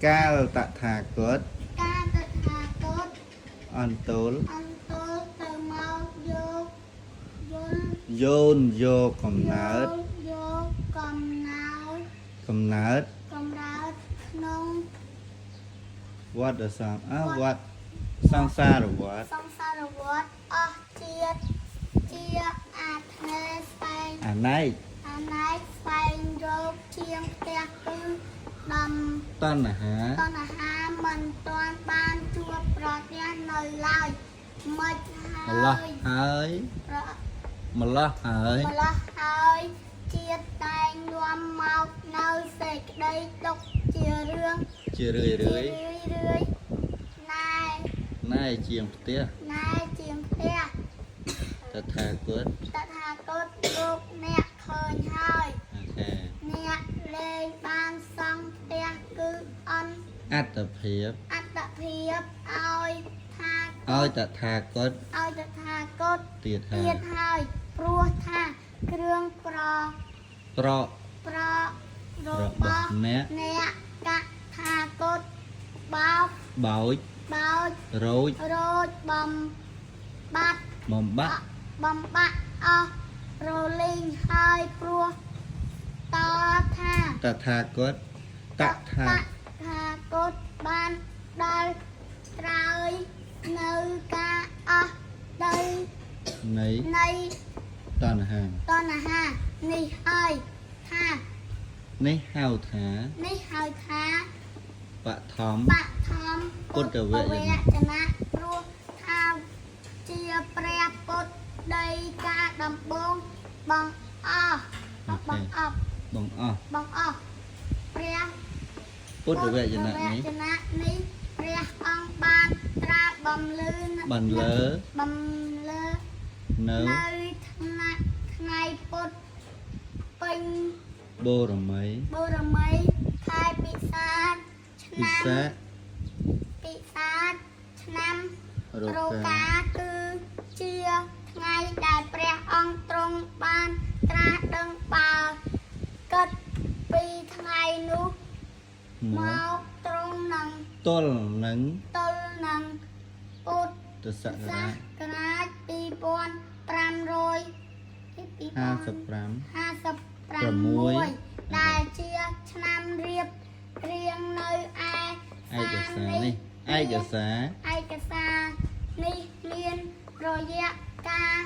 កាលតថាគត កាលតថាគត អន្តល អន្តោទៅមកយកយល់ យោនយកកំណើត យកកំណើត កំណើត កំណើតក្នុង វត្តសង្ឃវត្តសង្សារវត្ត សង្សារវត្តអស់ជាតិជាអាធ្នេស្វែង អាណែក អាណែកស្វែងរកជាងផ្ទះគឺដំ តណ្ហា តណ្ហាមិនទាន់បានជួបប្រទះនៅឡើយមិន ម្លោះ ហើយ ហើយ ប្រ ម្លោះហើយ ម្លោះហើយជាតិតែងនាំមកនៅសេចក្តីទុកជារឿង ជារឿយ រឿ រឿយ យណែ ណែជាងផ្ទះ ណែជាងផ្ទះ តថាគត តថាគតលោកអ្នកឃើញហើយ អូខេ អ្នកលេងបានសង់ផ្ទះគឺអន់ អត្តភាព អត្តភាពឲ្យថា ឲ្យតថាគត ឲ្យតថាគត ទៀតហើ ទៀត យ ហើយព្រោះថាគ្រឿងប្រ ប្រក ប្រ រ រ ប ប ោះ ស់ អ្នក អ្នកកថាគតបោក បោច បោច រោច រោចបំបាត់ បំបាក់ បំបាក់អស់រលីងហើយព្រោះតថា តថាគតតថា ថាគតបានដល់ត្រើយនៅការអស់ទៅ នៃ នៃ តណ្ហា តណ្ហានេះហើយថា នេះហៅថា នេះហើយថា បឋម បឋម ពុទ្ធវចនៈ ចនៈព្រោះថាជាព្រះពុទ្ធដីការដំបងបងអស់បងអស់ បងអស់ បងអស់ព្រះ ពុទ្ធវចនៈនេះ ពុទ្ធវចនៈនេះព្រះអង្គបានត្រាបំលឺ បានលើ បំលើ នៅ នៅថ្ងៃពុទ្ធពេញ បូរមី បូរមីខែពិសាខ ពិ ឆ្នាំ សា ពិសាខឆ្នាំ រ រោ កា កាគឺជាថ្ងៃដែលព្រះអង្គទ្រង់បានត្រាស់ដឹងបើគិតពីថ្ងៃនោះ ម មក កទ្រង់នឹង ទល់នឹង ទល់នឹងពុទ្ធ ទសក ស រាជ ករាជ2556ដែលជាឆ្នាំរៀបរៀងនៅឯ ឯកសារនេះឯកសារ ឯកសារនេះមានរយៈកាល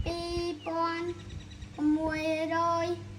2600